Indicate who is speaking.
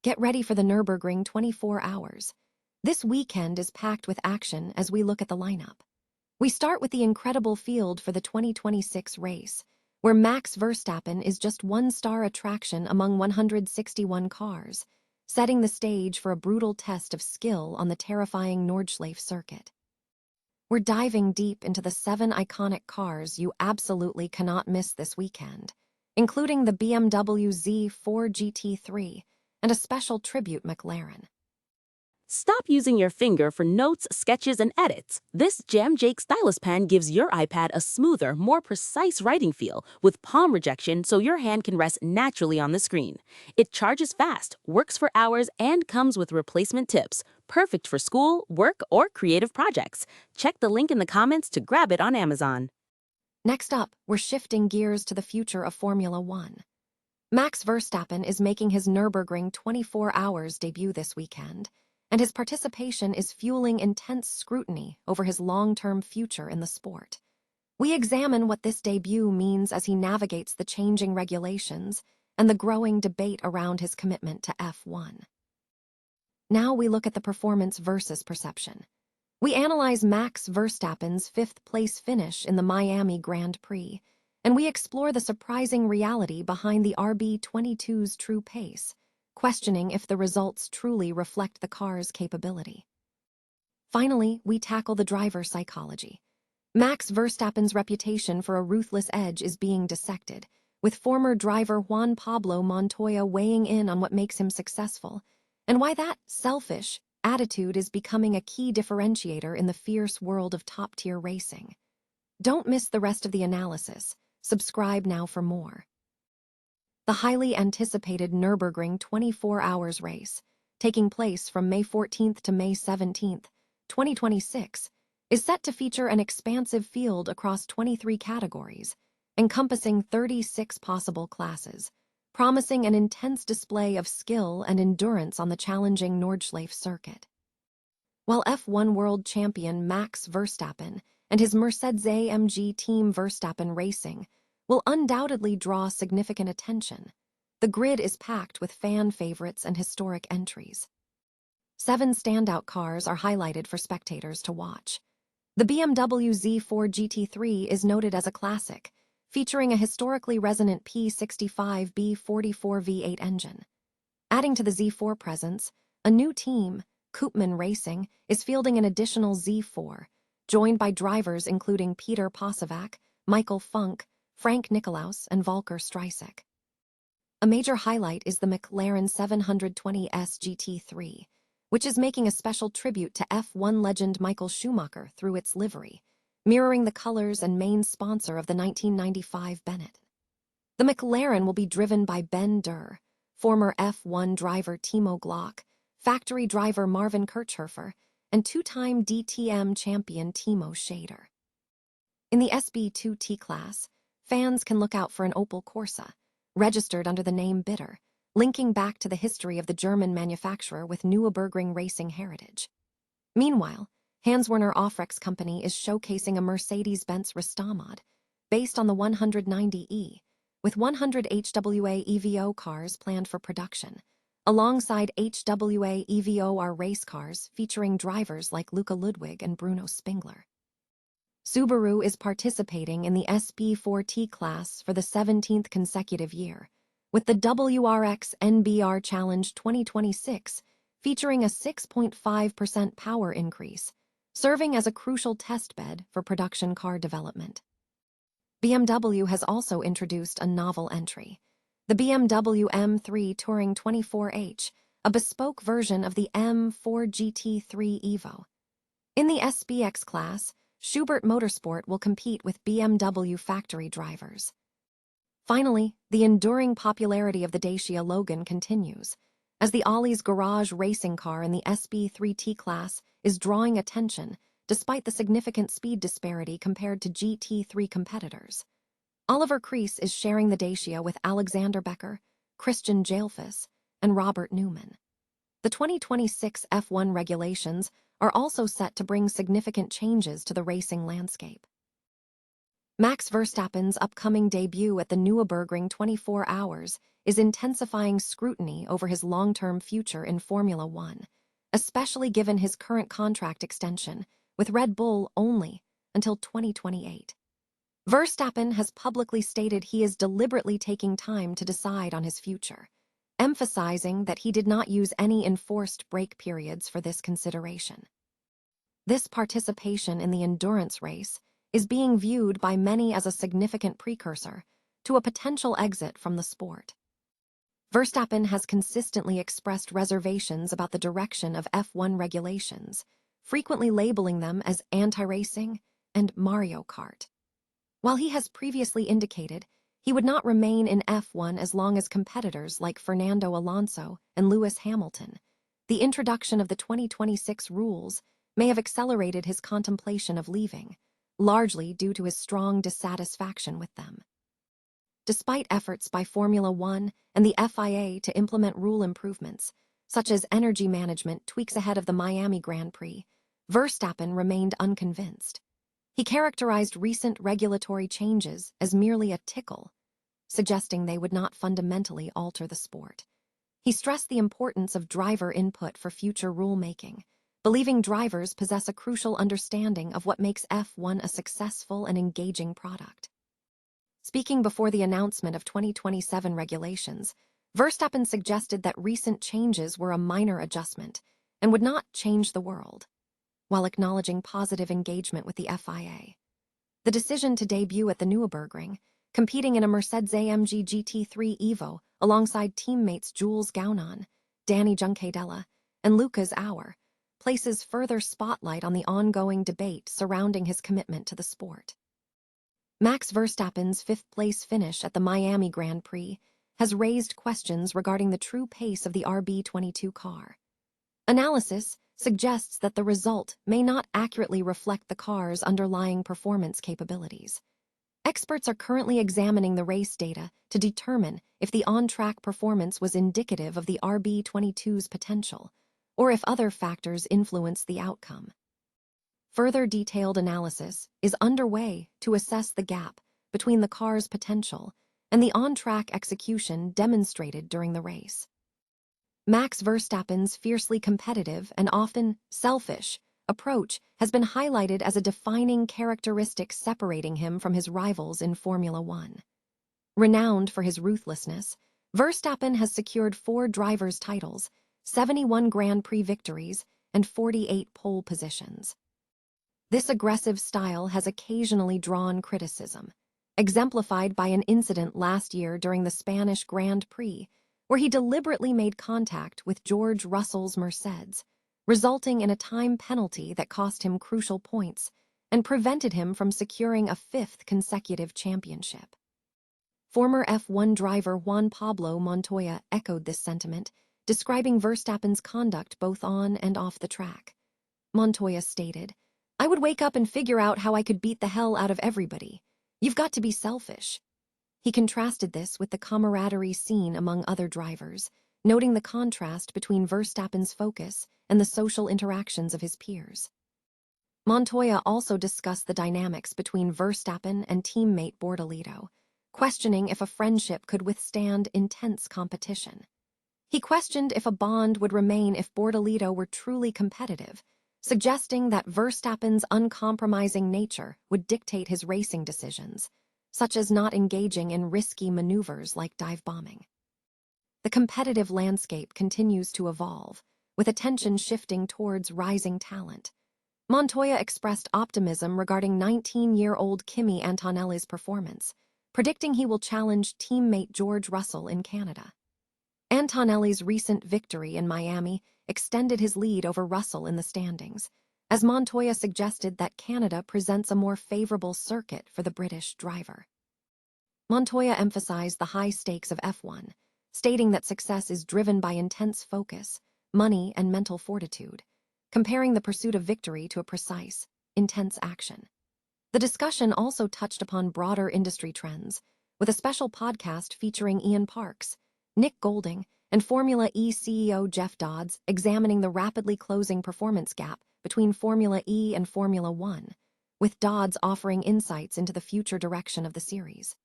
Speaker 1: Get ready for the Nürburgring 24 hours. This weekend is packed with action as we look at the lineup. We start with the incredible field for the 2026 race, where Max Verstappen is just one star attraction among 161 cars, setting the stage for a brutal test of skill on the terrifying Nordschleife circuit. We're diving deep into the 7 iconic cars you absolutely cannot miss this weekend, including the BMW Z4 GT3 and a special tribute McLaren.
Speaker 2: Stop using your finger for notes, sketches, and edits. This Jam Jake stylus pen gives your iPad a smoother, more precise writing feel with palm rejection so your hand can rest naturally on the screen. It charges fast, works for hours, and comes with replacement tips. Perfect for school, work, or creative projects. Check the link in the comments to grab it on Amazon.
Speaker 1: Next up, we're shifting gears to the future of Formula One. Max Verstappen is making his Nürburgring 24 hours debut this weekend, and his participation is fueling intense scrutiny over his long-term future in the sport. We examine what this debut means as he navigates the changing regulations and the growing debate around his commitment to F1. Now we look at the performance versus perception. We analyze Max Verstappen's fifth-place finish in the Miami Grand Prix, and we explore the surprising reality behind the RB22's true pace, questioning if the results truly reflect the car's capability. Finally, we tackle the driver psychology. Max Verstappen's reputation for a ruthless edge is being dissected, with former driver Juan Pablo Montoya weighing in on what makes him successful, and why that selfish attitude is becoming a key differentiator in the fierce world of top-tier racing. Don't miss the rest of the analysis. Subscribe now for more. The highly anticipated Nürburgring 24 hours race, taking place from May 14th to May 17th, 2026, is set to feature an expansive field across 23 categories, encompassing 36 possible classes, promising an intense display of skill and endurance on the challenging Nordschleife circuit. While F1 world champion Max Verstappen and his Mercedes-AMG Team Verstappen Racing will undoubtedly draw significant attention, the grid is packed with fan favorites and historic entries. 7 standout cars are highlighted for spectators to watch. The BMW Z4 GT3 is noted as a classic, featuring a historically resonant P65B44 V8 engine. Adding to the Z4 presence, a new team, Koopman Racing, is fielding an additional Z4, joined by drivers including Peter Posavac, Michael Funk, Frank Nicolaus, and Volker Streisek. A major highlight is the McLaren 720S GT3, which is making a special tribute to F1 legend Michael Schumacher through its livery, mirroring the colors and main sponsor of the 1995 Bennett. The McLaren will be driven by Ben Durr, former F1 driver Timo Glock, factory driver Marvin Kirchhofer, and two-time DTM champion Timo Schader. In the SB2T class, fans can look out for an Opel Corsa, registered under the name Bitter, linking back to the history of the German manufacturer with Nürburgring racing heritage. Meanwhile, Hans-Werner Aufrecht's company is showcasing a Mercedes-Benz Restamod, based on the 190E, with 100 HWA EVO cars planned for production, alongside HWA EVOR race cars featuring drivers like Luca Ludwig and Bruno Spengler. Subaru is participating in the SB4T class for the 17th consecutive year, with the WRX NBR Challenge 2026 featuring a 6.5% power increase, serving as a crucial testbed for production car development. BMW has also introduced a novel entry, the BMW M3 Touring 24H, a bespoke version of the M4 GT3 Evo. In the SBX class, Schubert Motorsport will compete with BMW factory drivers. Finally, the enduring popularity of the Dacia Logan continues, as the Ollie's Garage racing car in the SB3T class is drawing attention despite the significant speed disparity compared to GT3 competitors. Oliver Kreis is sharing the Dacia with Alexander Becker, Christian Jailfus, and Robert Newman. The 2026 F1 regulations are also set to bring significant changes to the racing landscape. Max Verstappen's upcoming debut at the Nürburgring 24 Hours is intensifying scrutiny over his long-term future in Formula One, especially given his current contract extension with Red Bull only until 2028. Verstappen has publicly stated he is deliberately taking time to decide on his future, emphasizing that he did not use any enforced break periods for this consideration. This participation in the endurance race is being viewed by many as a significant precursor to a potential exit from the sport. Verstappen has consistently expressed reservations about the direction of F1 regulations, frequently labeling them as anti-racing and Mario Kart. While he has previously indicated he would not remain in F1 as long as competitors like Fernando Alonso and Lewis Hamilton, the introduction of the 2026 rules may have accelerated his contemplation of leaving, largely due to his strong dissatisfaction with them. Despite efforts by Formula One and the FIA to implement rule improvements, such as energy management tweaks ahead of the Miami Grand Prix, Verstappen remained unconvinced. He characterized recent regulatory changes as merely a tickle, suggesting they would not fundamentally alter the sport. He stressed the importance of driver input for future rulemaking, believing drivers possess a crucial understanding of what makes F1 a successful and engaging product. Speaking before the announcement of 2027 regulations, Verstappen suggested that recent changes were a minor adjustment and would not change the world, while acknowledging positive engagement with the FIA. The decision to debut at the Nürburgring, competing in a Mercedes-AMG GT3 Evo alongside teammates Jules Gounon, Danny Juncadella, and Lucas Auer, places further spotlight on the ongoing debate surrounding his commitment to the sport. Max Verstappen's fifth-place finish at the Miami Grand Prix has raised questions regarding the true pace of the RB22 car. Analysis suggests that the result may not accurately reflect the car's underlying performance capabilities. Experts are currently examining the race data to determine if the on-track performance was indicative of the RB22's potential, or if other factors influence the outcome. Further detailed analysis is underway to assess the gap between the car's potential and the on-track execution demonstrated during the race. Max Verstappen's fiercely competitive and often selfish approach has been highlighted as a defining characteristic separating him from his rivals in Formula One. Renowned for his ruthlessness, Verstappen has secured 4 drivers' titles, 71 Grand Prix victories, and 48 pole positions. This aggressive style has occasionally drawn criticism, exemplified by an incident last year during the Spanish Grand Prix, where he deliberately made contact with George Russell's Mercedes, resulting in a time penalty that cost him crucial points and prevented him from securing a 5th consecutive championship. Former F1 driver Juan Pablo Montoya echoed this sentiment, describing Verstappen's conduct both on and off the track. Montoya stated, "I would wake up and figure out how I could beat the hell out of everybody. You've got to be selfish." He contrasted this with the camaraderie seen among other drivers, noting the contrast between Verstappen's focus and the social interactions of his peers. Montoya also discussed the dynamics between Verstappen and teammate Bortolito, questioning if a friendship could withstand intense competition. He questioned if a bond would remain if Bortolito were truly competitive, suggesting that Verstappen's uncompromising nature would dictate his racing decisions, such as not engaging in risky maneuvers like dive bombing. The competitive landscape continues to evolve, with attention shifting towards rising talent. Montoya expressed optimism regarding 19-year-old Kimi Antonelli's performance, predicting he will challenge teammate George Russell in Canada. Antonelli's recent victory in Miami extended his lead over Russell in the standings, as Montoya suggested that Canada presents a more favorable circuit for the British driver. Montoya emphasized the high stakes of F1, stating that success is driven by intense focus, money, and mental fortitude, comparing the pursuit of victory to a precise, intense action. The discussion also touched upon broader industry trends, with a special podcast featuring Ian Parks, Nick Golding, and Formula E CEO Jeff Dodds examining the rapidly closing performance gap between Formula E and Formula One, with Dodds offering insights into the future direction of the series.